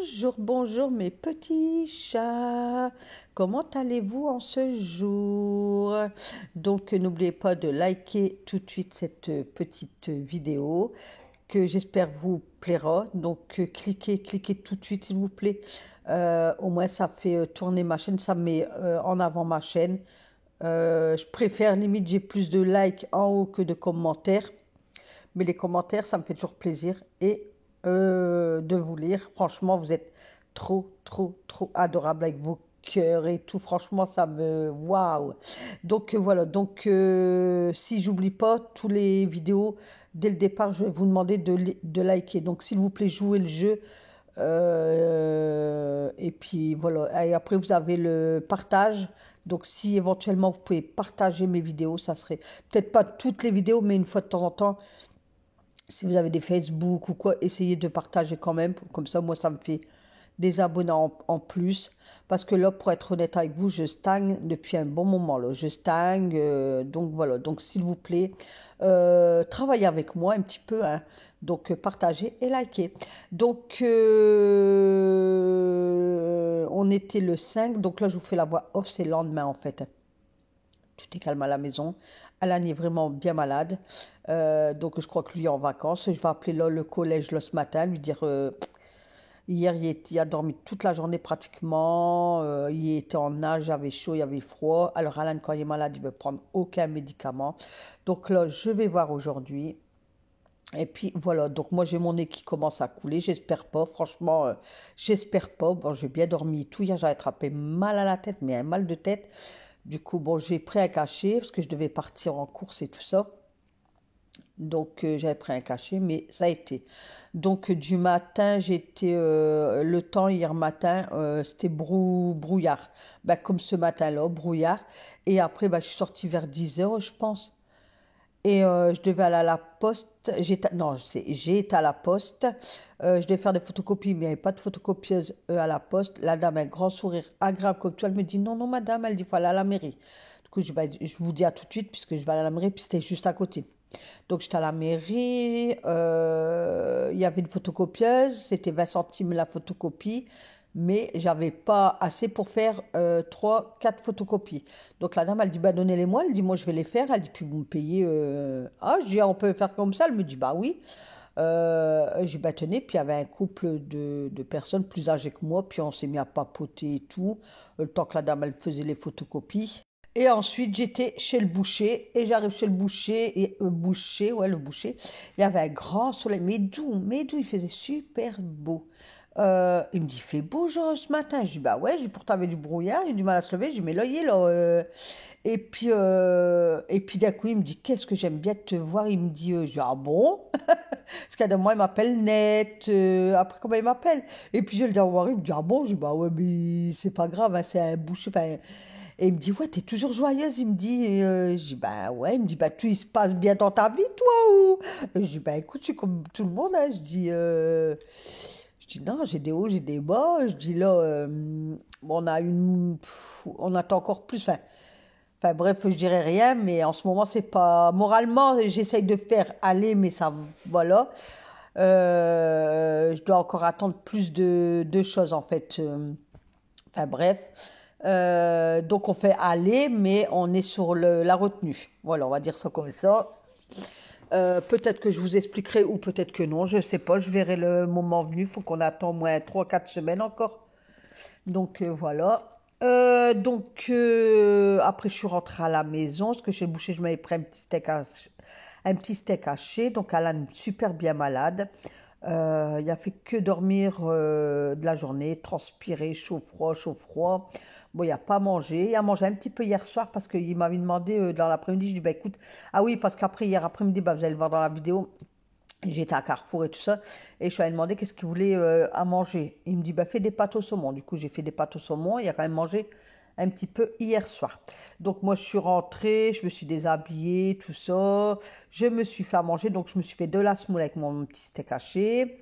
Bonjour, bonjour mes petits chats. Comment allez-vous en ce jour? Donc n'oubliez pas de liker tout de suite cette petite vidéo que j'espère vous plaira. Donc cliquez tout de suite s'il vous plaît. Au moins ça fait tourner ma chaîne, ça met en avant ma chaîne. Je préfère limite j'ai plus de likes en haut que de commentaires. Mais les commentaires, ça me fait toujours plaisir et de vous lire. Franchement, vous êtes trop adorable avec vos cœurs et tout. Franchement, ça me... Waouh! Donc voilà, donc si j'oublie pas, tous les vidéos, dès le départ, je vais vous demander de liker. Donc s'il vous plaît, jouez le jeu. Et puis voilà, et après vous avez le partage. Donc si éventuellement vous pouvez partager mes vidéos, ça serait peut-être pas toutes les vidéos, mais une fois de temps en temps, si vous avez des Facebook ou quoi, essayez de partager quand même. Comme ça, moi, ça me fait des abonnés en plus. Parce que là, pour être honnête avec vous, je stagne depuis un bon moment. Là. Je stagne. Donc voilà. Donc s'il vous plaît, travaillez avec moi un petit peu. Hein. Donc partagez et likez. Donc on était le 5. Donc là, je vous fais la voix off. C'est le lendemain en fait. Tout est calme à la maison. Alan est vraiment bien malade. Donc je crois que lui est en vacances. Je vais appeler là, le collège là, ce matin, lui dire hier il a dormi toute la journée pratiquement. Il était en nage, il avait chaud, il avait froid. Alors Alan, quand il est malade, il ne veut prendre aucun médicament. Donc là, je vais voir aujourd'hui. Et puis voilà, donc moi j'ai mon nez qui commence à couler, j'espère pas, franchement, j'espère pas. Bon, j'ai bien dormi et tout, hier j'ai attrapé mal à la tête, mais un mal de tête. Du coup, bon, j'ai pris un cachet parce que je devais partir en course et tout ça. Donc, j'avais pris un cachet, mais ça a été. Donc, du matin, j'étais. Le temps hier matin, c'était brouillard. Bah, comme ce matin-là, brouillard. Et après, bah, je suis sortie vers 10 heures, je pense. Et je devais aller à la poste. Non, j'ai été à la poste. Je devais faire des photocopies, mais il n'y avait pas de photocopieuse à la poste. La dame, un grand sourire agréable comme tout, elle me dit non, non, madame, elle dit il faut aller à la mairie. Du coup, je vous dis à tout de suite, puisque je vais aller à la mairie, puis c'était juste à côté. Donc, j'étais à la mairie, il y avait une photocopieuse, c'était 20 centimes la photocopie, mais j'avais pas assez pour faire 3, 4 photocopies. Donc, la dame, elle dit, bah, donnez-les-moi, elle dit, moi, je vais les faire, elle dit, puis vous me payez. Ah, je dis, ah, on peut faire comme ça, elle me dit, bah oui. J'ai bah, tenez, puis il y avait un couple de personnes plus âgées que moi, puis on s'est mis à papoter et tout, le temps que la dame, elle faisait les photocopies. Et ensuite, j'étais chez le boucher, et j'arrive chez le boucher, et ouais, le boucher, il y avait un grand soleil, mais doux, il faisait super beau. Il me dit, il fait beau, genre, ce matin. Je dis, bah ouais, j'ai pourtant avait du brouillard, j'ai du mal à se lever. Je dis, mais là, il est là. Et puis d'un coup, il me dit, qu'est-ce que j'aime bien te voir. Il me dit, je dis, ah bon? Parce qu'à un moment, il m'appelle Net. Après, comment il m'appelle? Et puis, je le dis au mari, il me dit, ah bon? Je dis, bah ouais, mais c'est pas grave, hein, c'est un boucher. Enfin, et il me dit, ouais, t'es toujours joyeuse. Il me dit, je dis, bah ouais. Il me dit, bah il se passe bien dans ta vie, toi, ou? Je dis, bah écoute, je suis comme tout le monde, hein. Je dis, non, j'ai des hauts, j'ai des bas. Je dis, là, bon, on attend encore plus. Enfin, bref, je dirais rien, mais en ce moment, c'est pas. Moralement, j'essaye de faire aller, mais ça, voilà. Je dois encore attendre plus de choses, en fait. Enfin, bref. Donc, on fait aller, mais on est sur la retenue. Voilà, on va dire ça comme ça. Peut-être que je vous expliquerai ou peut-être que non, je sais pas, je verrai le moment venu. Il faut qu'on attend au moins 3 4 semaines encore. Donc voilà. Après je suis rentrée à la maison, parce que chez le boucher je m'avais pris un petit steak haché. Donc Alan super bien malade. Il a fait que dormir de la journée, transpirer, chaud froid, chaud froid. Bon, il n'a pas mangé. Il a mangé un petit peu hier soir parce qu'il m'avait demandé dans l'après-midi. Je dis bah écoute, ah oui parce qu'après hier après-midi, bah, vous allez le voir dans la vidéo. J'étais à Carrefour et tout ça, et je lui ai demandé qu'est-ce qu'il voulait à manger. Il me dit, bah, fais des pâtes au saumon. Du coup, j'ai fait des pâtes au saumon. Il a quand même mangé un petit peu hier soir. Donc, moi, je suis rentrée, je me suis déshabillée, tout ça. Je me suis fait à manger, donc je me suis fait de la semoule avec mon petit steak haché.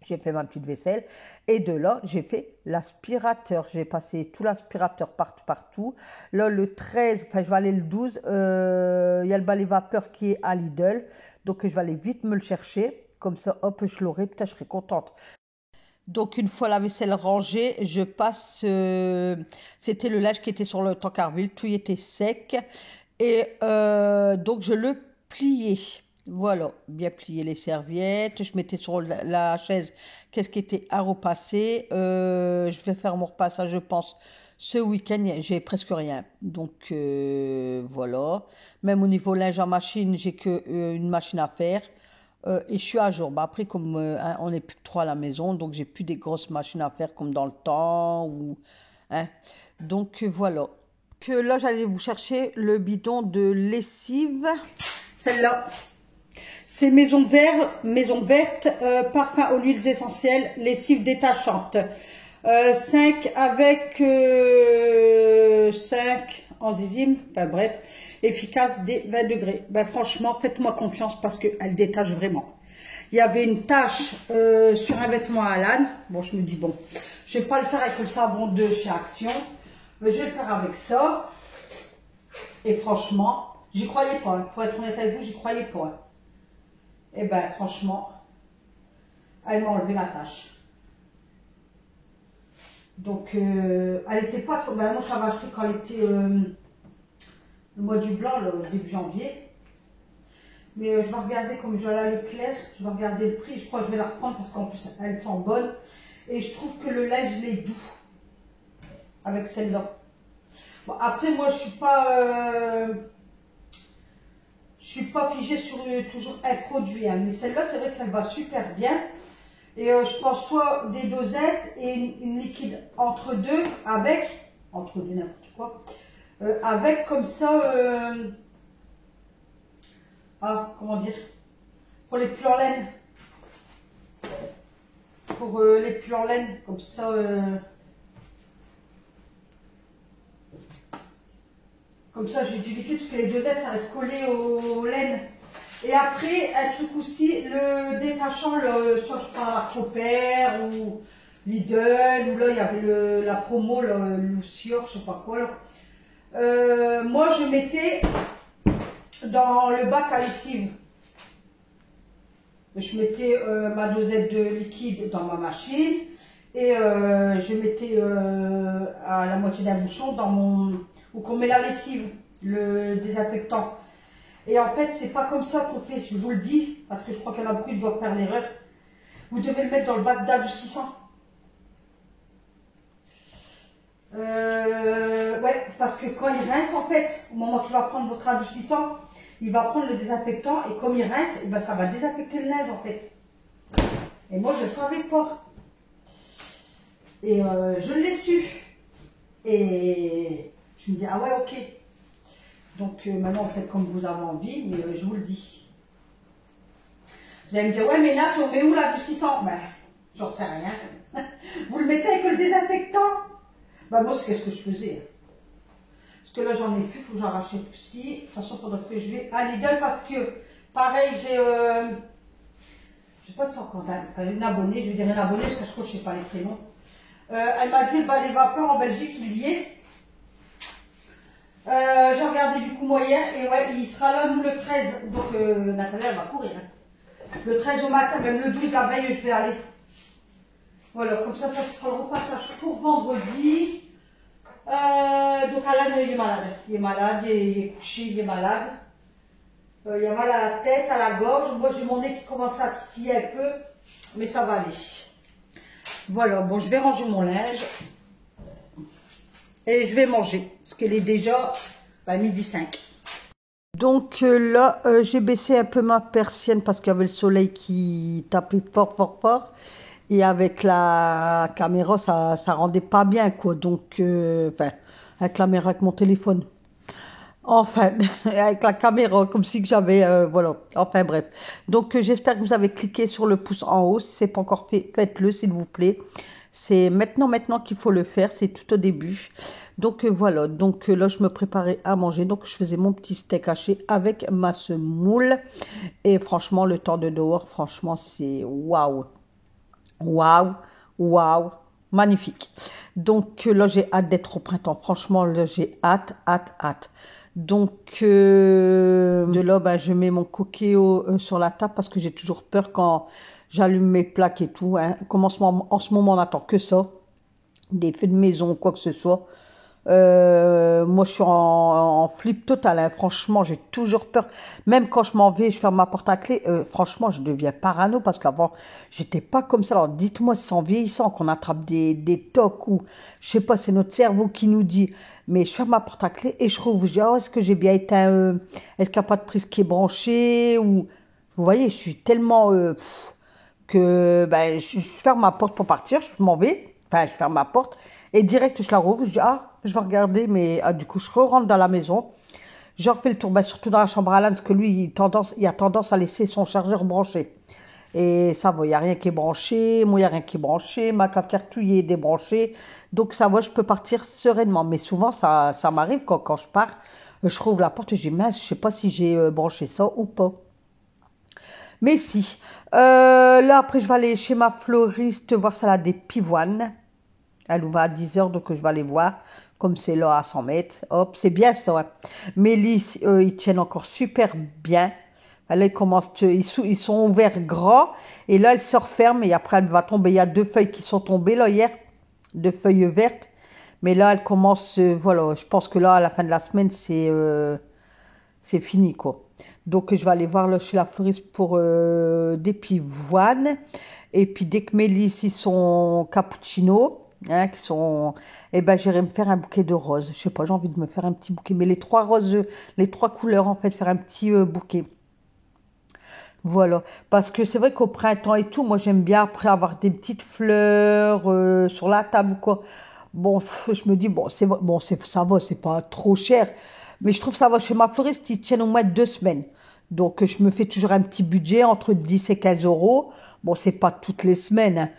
J'ai fait ma petite vaisselle et de là, j'ai fait l'aspirateur. J'ai passé tout l'aspirateur partout, partout. Là, le 13, enfin, je vais aller le 12, il y a le balai vapeur qui est à Lidl. Donc, je vais aller vite me le chercher. Comme ça, hop, je l'aurai. Putain, je serai contente. Donc, une fois la vaisselle rangée, je passe... c'était le linge qui était sur le tankerville, tout y était sec. Et donc, je le pliais. Voilà, bien plier les serviettes. Je mettais sur la chaise qu'est-ce qui était à repasser. Je vais faire mon repassage, je pense, ce week-end. J'ai presque rien. Donc, voilà. Même au niveau linge en machine, j'ai que une machine à faire. Et je suis à jour. Bah, après, comme hein, on n'est plus que trois à la maison, donc j'ai plus des grosses machines à faire comme dans le temps. Ou, hein. Donc voilà. Que là, j'allais vous chercher le bidon de lessive. Celle-là. C'est Maison verte, parfum aux huiles essentielles, lessive détachante. 5 avec 5 enzymes, enfin bref, efficace des 20 degrés. Ben franchement, faites-moi confiance parce qu'elle détache vraiment. Il y avait une tache sur un vêtement à l'âne. Bon, je me dis, bon, je vais pas le faire avec le savon de chez Action, mais je vais le faire avec ça. Et franchement, j'y croyais pas. Pour être honnête avec vous, j'y croyais pas. Et ben franchement, elle m'a enlevé la tache. Donc, elle était pas trop... Ben, moi, je l'avais acheté quand elle était le mois du blanc, le début janvier. Mais je vais regarder, comme je vais aller à Leclerc, je vais regarder le prix. Je crois que je vais la reprendre parce qu'en plus, elles sont bonnes. Et je trouve que le linge, il est doux avec celle-là. Bon, après, moi, je suis pas figée sur toujours un produit. Hein, mais celle-là, c'est vrai qu'elle va super bien. Et je prends soit des dosettes et une liquide entre deux, entre deux n'importe quoi, avec comme ça, comment dire, pour les pulls en laine, les pulls en laine, comme ça, j'ai du liquide parce que les dosettes ça reste collé aux laines. Et après, un truc aussi, le détachant, soit je prends la Cropper ou Lidl, ou là il y avait la promo, le Lucior, je sais pas quoi. Moi je mettais dans le bac à lessive. Je mettais ma dosette de liquide dans ma machine et je mettais à la moitié d'un bouchon dans où qu'on met la lessive, le désinfectant. Et en fait, c'est pas comme ça qu'on fait, je vous le dis, parce que je crois qu'il y en a beaucoup qui doivent faire l'erreur. Vous devez le mettre dans le bac d'adoucissant. Ouais, parce que quand il rince, en fait, au moment qu'il va prendre votre adoucissant, il va prendre le désinfectant et comme il rince, et ben, ça va désinfecter le linge, en fait. Et moi, je ne le savais pas. Et je l'ai su. Et je me dis, ah ouais, ok. Donc maintenant, faites comme vous avez envie, mais je vous le dis. Vous allez me dire, ouais, mais Nat, on met où l'adoucissant? Ben, j'en sais rien. Vous le mettez avec le désinfectant? Ben, moi, c'est qu'est-ce que je faisais. Parce que là, j'en ai plus, il faut que j'en rachète aussi. De toute façon, il faudra que je vais à Lidl parce que, pareil, j'ai, je sais pas si c'est encore une abonnée, je vais dire une abonnée parce que je crois que je sais pas les prénoms. Elle m'a dit, bah, les vapeurs en Belgique, il y est. J'ai regardé du coup moyen et ouais, il sera là nous le 13. Donc Nathalie elle va courir. Hein. Le 13 au matin, même le 12 la veille je vais aller. Voilà, comme ça sera le repassage pour vendredi. Donc Alan il est malade. Il est malade, il est couché, il est malade. Il a mal à la tête, à la gorge. Moi j'ai mon nez qui commence à titiller un peu. Mais ça va aller. Voilà, bon je vais ranger mon linge. Et je vais manger, parce qu'il est déjà midi 5. Donc là, j'ai baissé un peu ma persienne parce qu'il y avait le soleil qui tapait fort, fort, fort. Et avec la caméra, ça rendait pas bien, quoi. Donc, avec la caméra, avec mon téléphone. Enfin, avec la caméra, comme si que j'avais, voilà. Enfin, bref. Donc, j'espère que vous avez cliqué sur le pouce en haut. Si ce n'est pas encore fait, faites-le, s'il vous plaît. C'est maintenant qu'il faut le faire. C'est tout au début. Donc, voilà. Donc, là, je me préparais à manger. Donc, je faisais mon petit steak haché avec ma semoule. Et franchement, le temps de dehors, franchement, c'est waouh. Waouh, waouh, magnifique. Donc là, j'ai hâte d'être au printemps. Franchement, là, j'ai hâte, hâte, hâte. Donc de là, je mets mon coquillot sur la table parce que j'ai toujours peur quand j'allume mes plaques et tout. Hein. Comme en ce moment, on n'attend que ça. Des feux de maison, quoi que ce soit. Moi, je suis en flip total. Hein. Franchement, j'ai toujours peur. Même quand je m'en vais, je ferme ma porte à clé. Franchement, je deviens parano parce qu'avant, j'étais pas comme ça. Alors, dites-moi si c'est en vieillissant qu'on attrape des tocs ou je sais pas, c'est notre cerveau qui nous dit. Mais je ferme ma porte à clé et je rouvre. Je dis, oh, est-ce que j'ai bien éteint est-ce qu'il n'y a pas de prise qui est branchée ou vous voyez, je suis tellement que ben, je ferme ma porte pour partir. Je m'en vais. Enfin, je ferme ma porte. Et direct, je la rouvre, je dis, ah, je vais regarder, mais du coup, je rentre dans la maison. Je refais le tour, bah, surtout dans la chambre à Alan, parce que lui, il a tendance à laisser son chargeur branché. Et ça va, il n'y a rien qui est branché, moi, il n'y a rien qui est branché, ma cafetière, tout y est débranché. Donc, ça va, je peux partir sereinement. Mais souvent, ça m'arrive quand je pars, je rouvre la porte et je dis, mince, je ne sais pas si j'ai branché ça ou pas. Mais si. Là, après, je vais aller chez ma fleuriste voir si elle a des pivoines. Elle ouvre à 10 h, donc je vais aller voir. Comme c'est là à 100 mètres. Hop, c'est bien ça. Ouais. Mélis, ils tiennent encore super bien. Là, ils sont ouverts grands. Et là, elle se referme. Et après, elle va tomber. Il y a 2 feuilles qui sont tombées là hier. 2 feuilles vertes. Mais là, elle commence. Voilà, je pense que là, à la fin de la semaine, c'est fini, quoi. Donc, je vais aller voir là, chez la fleuriste pour des pivoines. Et puis, dès que Mélis, ils sont cappuccino. Hein, qui sont, eh ben, j'irai me faire un bouquet de roses. Je sais pas, j'ai envie de me faire un petit bouquet. Mais les 3 roses, les 3 couleurs, en fait, faire un petit bouquet. Voilà. Parce que c'est vrai qu'au printemps et tout, moi, j'aime bien après avoir des petites fleurs sur la table ou quoi. Bon, je me dis, bon, ça va, c'est pas trop cher. Mais je trouve ça va chez ma fleuriste, ils tiennent au moins 2 semaines. Donc, je me fais toujours un petit budget entre 10 et 15 euros. Bon, c'est pas toutes les semaines. Hein.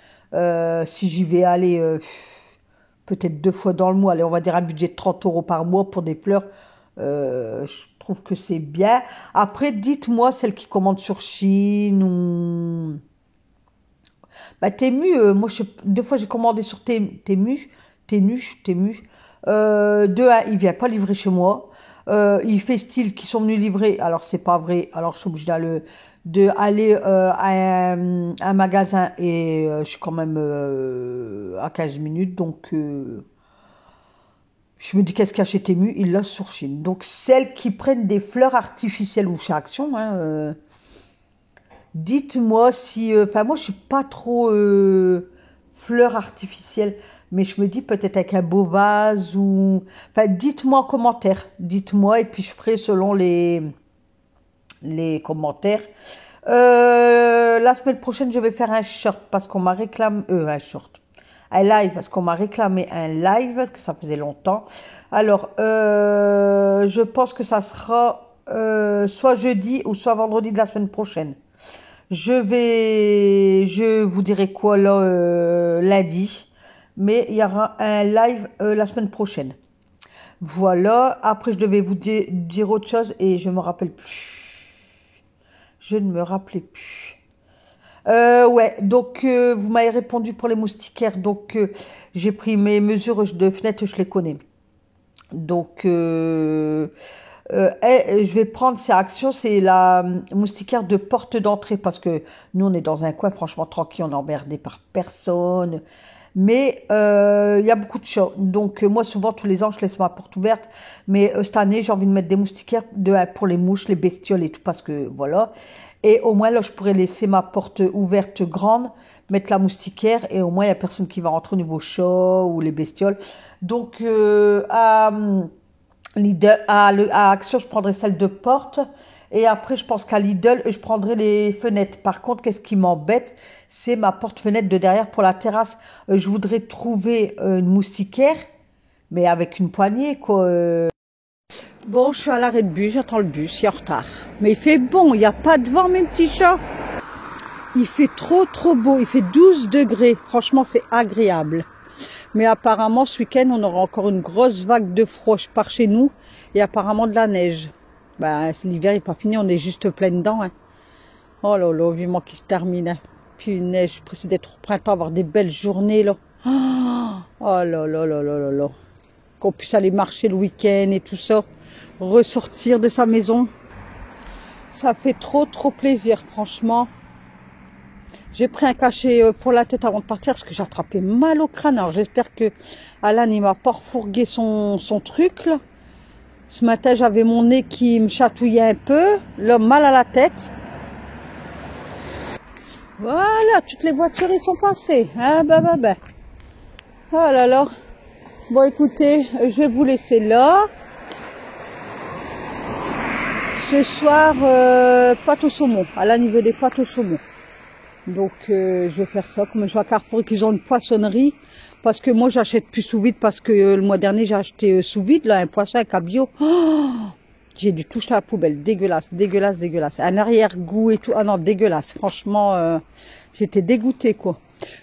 Si j'y vais aller peut-être 2 fois dans le mois, allez, on va dire un budget de 30 euros par mois pour des fleurs, je trouve que c'est bien. Après, dites-moi, celle qui commande sur Chine ou... Bah, Temu, moi, 2 fois j'ai commandé sur Temu. De un, il vient pas livrer chez moi. Il fait style qu'ils sont venus livrer, alors c'est pas vrai, alors je suis obligée d'aller à un magasin et je suis quand même à 15 minutes, donc je me dis qu'est-ce qu'il y a chez Temu, il l'a sur Chine. Donc celles qui prennent des fleurs artificielles ou chez Action, hein, dites-moi si, enfin moi je suis pas trop fleurs artificielles. Mais je me dis peut-être avec un beau vase ou... Enfin, dites-moi en commentaire. Dites-moi et puis je ferai selon les commentaires. La semaine prochaine, je vais faire un short parce qu'on m'a réclamé... un short. Un live parce qu'on m'a réclamé un live parce que ça faisait longtemps. Alors, je pense que ça sera soit jeudi ou soit vendredi de la semaine prochaine. Je vous dirai quoi là lundi. Mais il y aura un live la semaine prochaine. Voilà. Après, je devais vous dire autre chose et je ne me rappelle plus. Je ne me rappelais plus. Ouais, donc vous m'avez répondu pour les moustiquaires. Donc, j'ai pris mes mesures de fenêtre, je les connais. Donc, je vais prendre ces actions. C'est la moustiquaire de porte d'entrée parce que nous, on est dans un coin franchement tranquille. On est emmerdé par personne. Mais il y a beaucoup de chats. Donc moi, souvent, tous les ans, je laisse ma porte ouverte. Mais cette année, j'ai envie de mettre des moustiquaires pour les mouches, les bestioles et tout. Parce que voilà. Et au moins, là, je pourrais laisser ma porte ouverte grande, mettre la moustiquaire. Et au moins, il n'y a personne qui va rentrer au niveau chat ou les bestioles. Donc, à Action, je prendrai celle de porte. Et après, je pense qu'à Lidl, je prendrai les fenêtres. Par contre, qu'est-ce qui m'embête? C'est ma porte-fenêtre de derrière pour la terrasse. Je voudrais trouver une moustiquaire, mais avec une poignée, quoi. Bon, je suis à l'arrêt de bus, j'attends le bus, il est en retard. Mais il fait bon, il n'y a pas de vent, mes petits chats. Il fait trop beau, il fait 12 degrés. Franchement, c'est agréable. Mais apparemment, ce week-end, on aura encore une grosse vague de froid par chez nous. Et apparemment de la neige. Ben, l'hiver n'est pas fini, on est juste plein dedans. Hein. Oh là là, vivement qu'il se termine. Hein. Puis une neige, je suis pressée d'être au printemps, avoir des belles journées. Là. Oh là là là là là là. Qu'on puisse aller marcher le week-end et tout ça. Ressortir de sa maison. Ça fait trop plaisir, franchement. J'ai pris un cachet pour la tête avant de partir parce que j'ai attrapé mal au crâne. Alors j'espère que Alan il m'a pas refourgué son truc là. Ce matin j'avais mon nez qui me chatouillait un peu, là mal à la tête. Voilà, toutes les voitures ils sont passées. Ah ben. Oh là là. Bon écoutez, je vais vous laisser là. Ce soir, pâte au saumon. Alan il veut des pâtes au saumon. Donc je vais faire ça, comme je vois à Carrefour qu'ils ont une poissonnerie, parce que moi j'achète plus sous vide, parce que le mois dernier j'ai acheté sous vide, là, un poisson, un cabillaud. Oh, j'ai dû toucher à la poubelle, dégueulasse. Un arrière-goût et tout, ah non, dégueulasse. Franchement, j'étais dégoûtée quoi.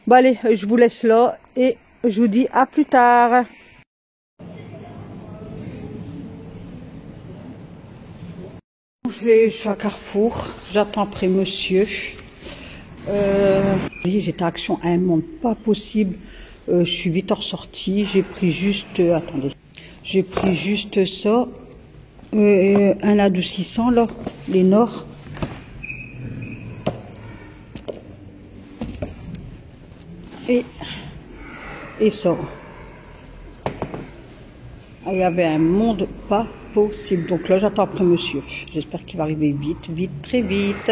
Bon allez, je vous laisse là, et je vous dis à plus tard. Je suis à Carrefour, j'attends après monsieur. J'étais à Action à un monde pas possible. Je suis vite ressortie. J'ai pris juste, attendez, j'ai pris juste ça, un adoucissant là, les Nord. Et ça. Il y avait un monde pas possible. Donc là, j'attends après monsieur. J'espère qu'il va arriver vite, très vite.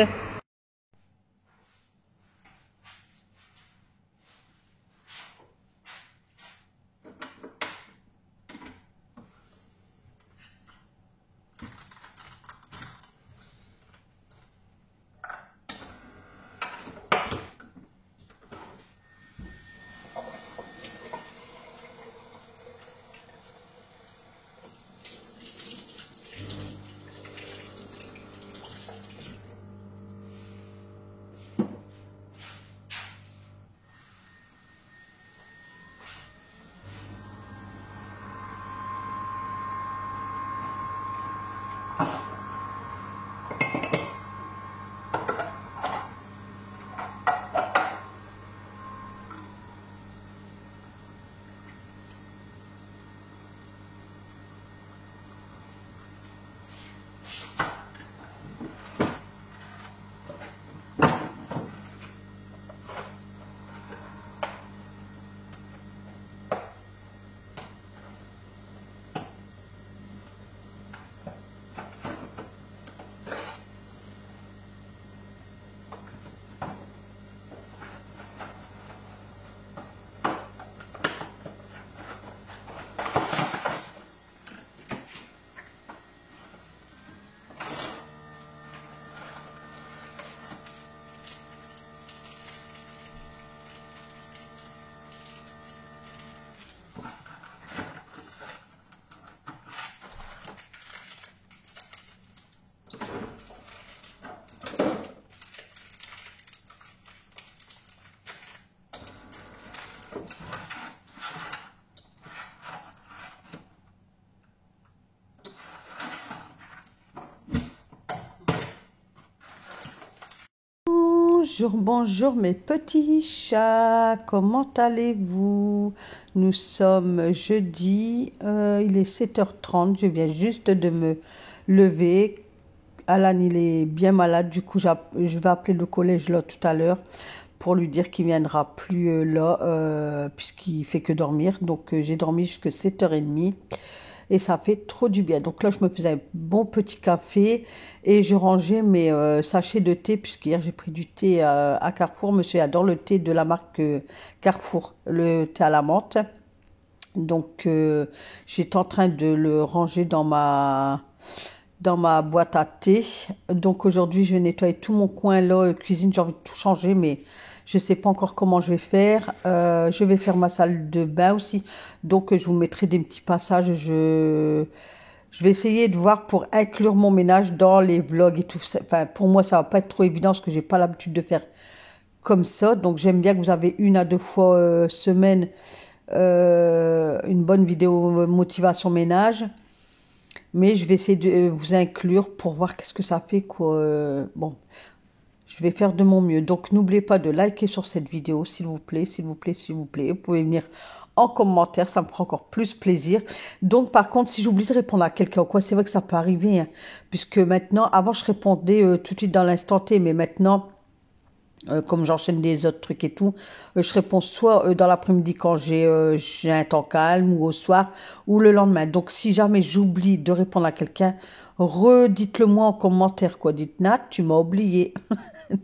Bonjour mes petits chats, comment allez-vous? Nous sommes jeudi, il est 7h30, je viens juste de me lever. Alan il est bien malade, du coup je vais appeler le collège là tout à l'heure pour lui dire qu'il viendra plus là, puisqu'il fait que dormir. Donc j'ai dormi jusqu'à 7h30. Et ça fait trop du bien. Donc là, je me faisais un bon petit café et je rangeais mes sachets de thé, puisqu'hier j'ai pris du thé à Carrefour. Monsieur adore le thé de la marque Carrefour, le thé à la menthe. Donc j'étais en train de le ranger dans ma boîte à thé. Donc aujourd'hui, je vais nettoyer tout mon coin là, cuisine. J'ai envie de tout changer, mais je ne sais pas encore comment je vais faire. Je vais faire ma salle de bain aussi. Donc je vous mettrai des petits passages. Je vais essayer de voir pour inclure mon ménage dans les vlogs et tout. Enfin, pour moi, ça va pas être trop évident parce que j'ai pas l'habitude de faire comme ça. Donc j'aime bien que vous avez 1 à 2 fois semaine une bonne vidéo motivation ménage. Mais je vais essayer de vous inclure pour voir qu'est-ce que ça fait, quoi. Bon, je vais faire de mon mieux. Donc, n'oubliez pas de liker sur cette vidéo, s'il vous plaît, s'il vous plaît, s'il vous plaît. Vous pouvez venir en commentaire, ça me fera encore plus plaisir. Donc, par contre, si j'oublie de répondre à quelqu'un ou quoi, c'est vrai que ça peut arriver, hein, puisque maintenant, avant, je répondais tout de suite dans l'instant T, mais maintenant, Comme j'enchaîne des autres trucs et tout, je réponds soit dans l'après-midi quand j'ai un temps calme ou au soir ou le lendemain. Donc si jamais j'oublie de répondre à quelqu'un, redites-le moi en commentaire quoi. Dites Nat, tu m'as oublié.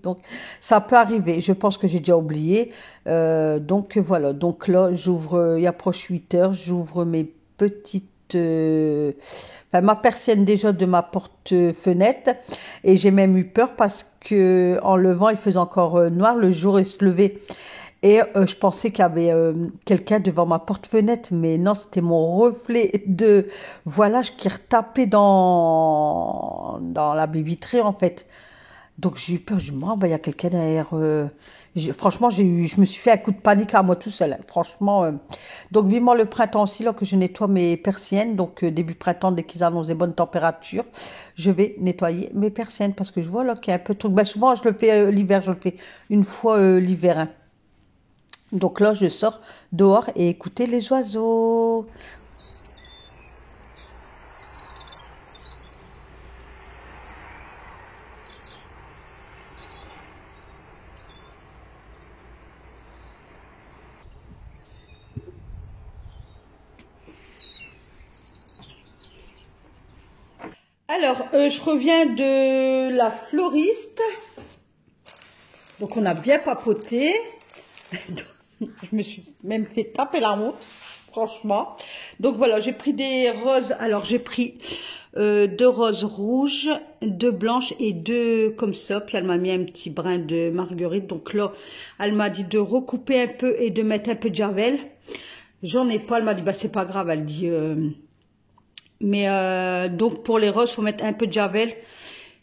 Donc ça peut arriver. Je pense que j'ai déjà oublié. Donc voilà. Donc là j'ouvre, il approche 8 heures, j'ouvre mes petites enfin, ma persienne déjà de ma porte-fenêtre et j'ai même eu peur parce que en levant il faisait encore noir, le jour est se levé et je pensais qu'il y avait quelqu'un devant ma porte-fenêtre, mais non, c'était mon reflet de voilage qui retapait dans la baie vitrée en fait. Donc j'ai eu peur, je me dis, oh, bah, il y a quelqu'un derrière. Franchement, je me suis fait un coup de panique à moi tout seul, hein, franchement. Donc vivement le printemps aussi, là que je nettoie mes persiennes. Donc début printemps, dès qu'ils annoncent des bonnes températures, je vais nettoyer mes persiennes parce que je vois là qu'il y a un peu de truc. Ben, souvent, je le fais l'hiver, je le fais une fois l'hiver, hein. Donc là, je sors dehors et écoutez les oiseaux. Alors, je reviens de la floriste. Donc, on a bien papoté. Je me suis même fait taper la honte, franchement. Donc, voilà, j'ai pris des roses. Alors, j'ai pris 2 roses rouges, 2 blanches et 2 comme ça. Puis, elle m'a mis un petit brin de marguerite. Donc là, elle m'a dit de recouper un peu et de mettre un peu de javel. J'en ai pas. Elle m'a dit, bah, c'est pas grave. Elle dit... mais donc pour les roses, il faut mettre un peu de javel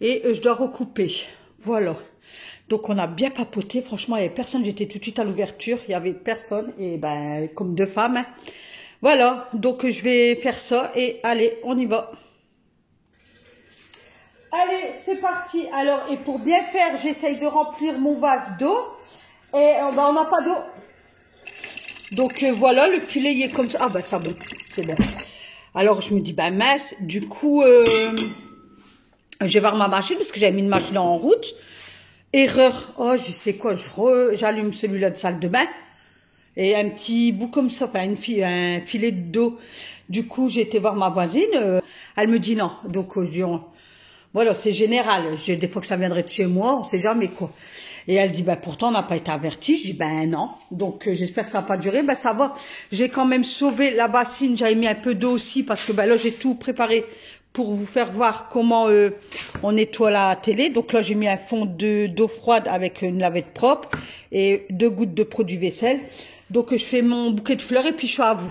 et je dois recouper. Voilà. Donc on a bien papoté. Franchement, il n'y avait personne. J'étais tout de suite à l'ouverture. Il n'y avait personne. Et ben, comme 2 femmes, hein. Voilà. Donc je vais faire ça. Et allez, on y va. Allez, c'est parti. Alors, et pour bien faire, j'essaye de remplir mon vase d'eau. Et ben, on n'a pas d'eau. Donc voilà, le filet il est comme ça. Ah ben ça bon, c'est bon. Alors je me dis, ben mince, du coup, je vais voir ma machine parce que j'avais mis une machine en route. Erreur. Oh, je sais quoi, j'allume celui-là de salle de bain. Et un petit bout comme ça, enfin un filet d'eau. Du coup, j'ai été voir ma voisine. Elle me dit non. Donc je dis, voilà, c'est général. Des fois que ça viendrait de chez moi, on sait jamais quoi. Et elle dit, ben pourtant on n'a pas été averti. Je dis, ben non. Donc j'espère que ça n'a pas duré. Ben ça va. J'ai quand même sauvé la bassine. J'avais mis un peu d'eau aussi parce que ben là j'ai tout préparé pour vous faire voir comment on nettoie la télé. Donc là j'ai mis un fond d'eau froide avec une lavette propre et 2 gouttes de produit vaisselle. Donc je fais mon bouquet de fleurs et puis je suis à vous.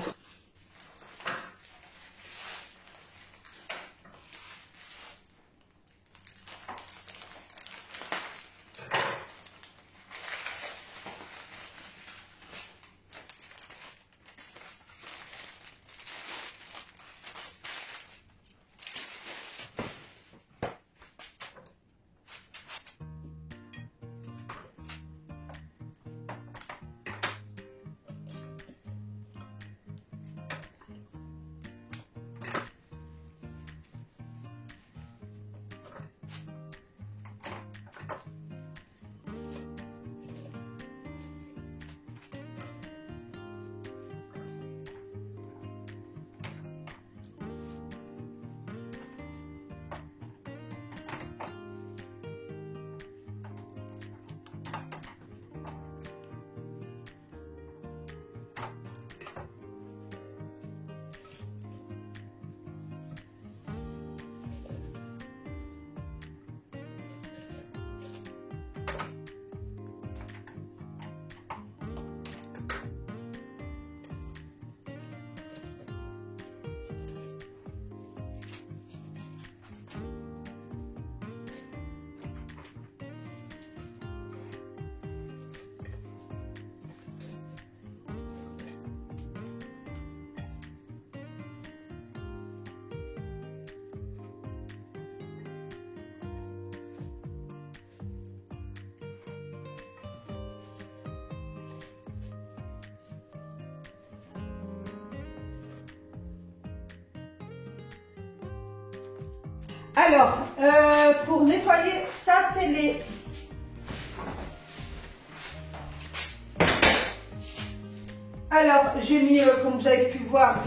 Alors, pour nettoyer sa télé, Alors, j'ai mis, comme vous avez pu voir,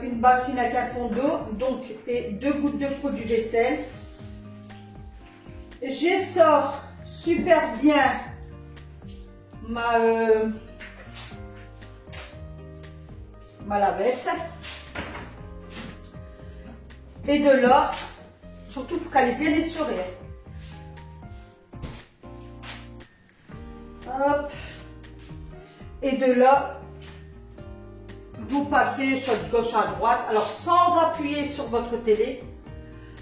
une bassine avec un fond d'eau, donc, et 2 gouttes de produit vaisselle. J'essore super bien ma lavette. Et de là, surtout, il faut qu'elle est bien essorée. Hop. Et de là, vous passez sur de gauche à droite, alors sans appuyer sur votre télé,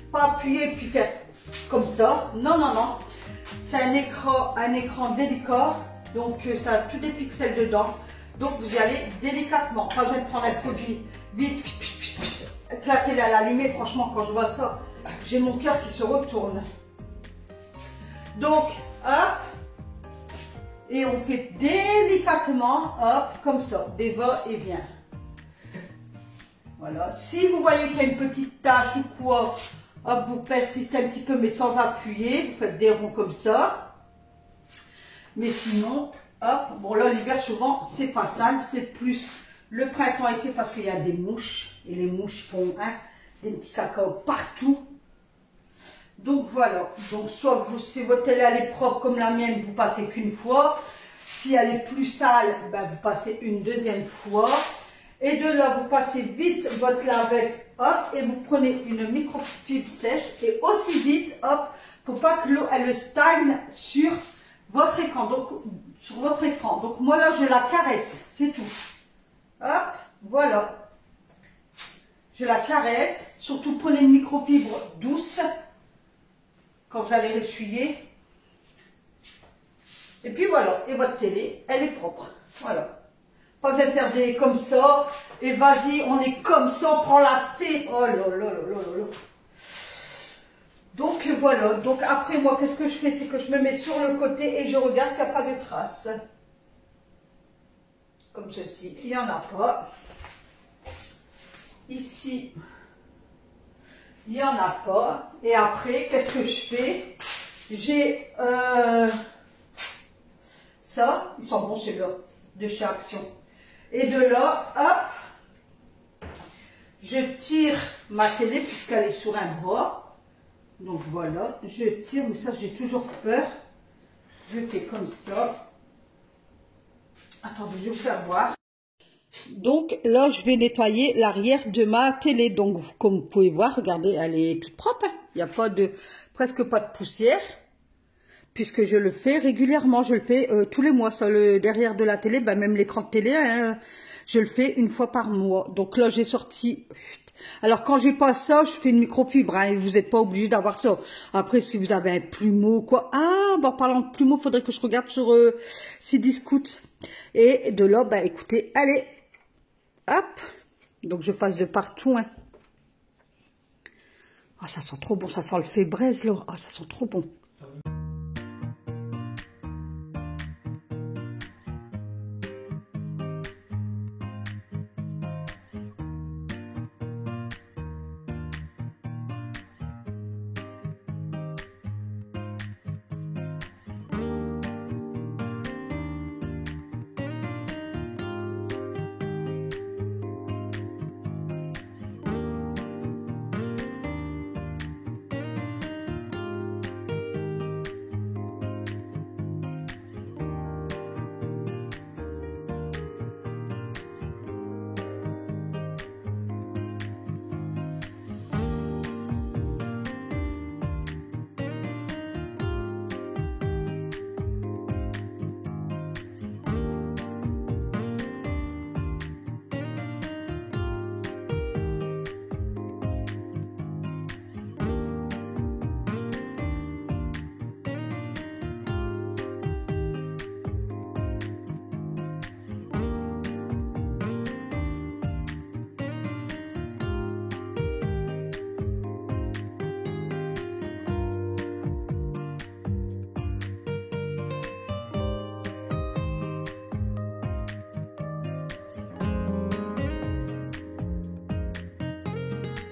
pas appuyer puis faire comme ça, non, non, non, c'est un écran délicat, donc ça a tous des pixels dedans, donc vous y allez délicatement, pas besoin de prendre un produit vite, avec la télé à l'allumer, franchement quand je vois ça, j'ai mon cœur qui se retourne. Donc, hop, et on fait délicatement, hop, comme ça, des va-et-vient. Voilà, si vous voyez qu'il y a une petite tache ou quoi, hop, vous persistez un petit peu mais sans appuyer, vous faites des ronds comme ça. Mais sinon, hop, bon là l'hiver souvent c'est pas simple, c'est plus le printemps-été parce qu'il y a des mouches et les mouches font des petits cacao partout. Donc voilà, donc soit que si votre télé elle est propre comme la mienne, vous passez qu'une fois. Si elle est plus sale, ben, vous passez une deuxième fois. Et de là, vous passez vite votre lavette, hop, et vous prenez une microfibre sèche et aussi vite, hop, pour pas que l'eau elle stagne sur votre écran. Donc moi là, je la caresse, c'est tout. Hop, voilà. Je la caresse. Surtout prenez une microfibre douce quand vous allez l'essuyer. Et puis voilà, et votre télé, elle est propre. Voilà. Pas besoin de faire des comme ça, et vas-y, on est comme ça, on prend la thé. Oh là là là là là là. Donc voilà, donc après moi, qu'est-ce que je fais? C'est que je me mets sur le côté et je regarde s'il n'y a pas de traces. Comme ceci, il n'y en a pas. Ici, il n'y en a pas. Et après, qu'est-ce que je fais? J'ai ça, ils sont bons ceux-là, de chez Action. Et de là, hop, je tire ma télé puisqu'elle est sur un bras. Donc voilà, je tire, mais ça j'ai toujours peur. Je fais comme ça. Attendez, je vais vous faire voir. Donc là, je vais nettoyer l'arrière de ma télé. Donc comme vous pouvez voir, regardez, elle est toute propre. Il n'y a pas de, presque pas de poussière. Puisque je le fais régulièrement, je le fais tous les mois. Ça, le derrière de la télé, ben même l'écran de télé, hein, je le fais une fois par mois. Donc là, j'ai sorti. Alors quand j'ai pas ça, je fais une microfibre. Hein, vous n'êtes pas obligé d'avoir ça. Après, si vous avez un plumeau, quoi. Ah, bon, en parlant de plumeau, faudrait que je regarde sur Cdiscount. Et de là, ben écoutez, allez, hop. Donc je passe de partout. Hein. Ah, ça sent trop bon, ça sent le fait braise là. Ah, ça sent trop bon.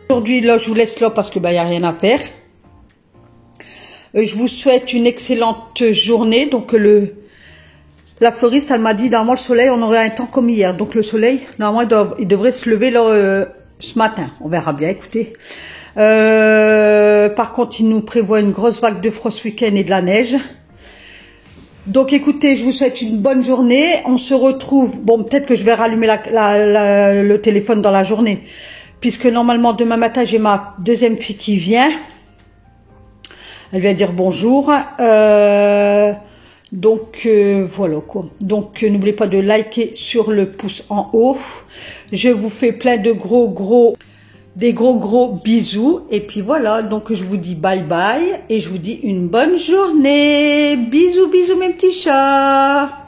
Aujourd'hui, là, je vous laisse là parce que bah, y a rien à faire. Je vous souhaite une excellente journée. Donc, La fleuriste, elle m'a dit, normalement, le soleil, on aurait un temps comme hier. Donc, le soleil, normalement, il devrait se lever là, ce matin. On verra bien, écoutez. Par contre, il nous prévoit une grosse vague de froid ce week-end et de la neige. Donc, écoutez, je vous souhaite une bonne journée. On se retrouve... Bon, peut-être que je vais rallumer le téléphone dans la journée. Puisque, normalement, demain matin, j'ai ma deuxième fille qui vient. Elle vient dire bonjour. Donc voilà quoi. Donc n'oubliez pas de liker sur le pouce en haut. Je vous fais plein de gros bisous. Et puis voilà, donc je vous dis bye bye et je vous dis une bonne journée. Bisous mes petits chats.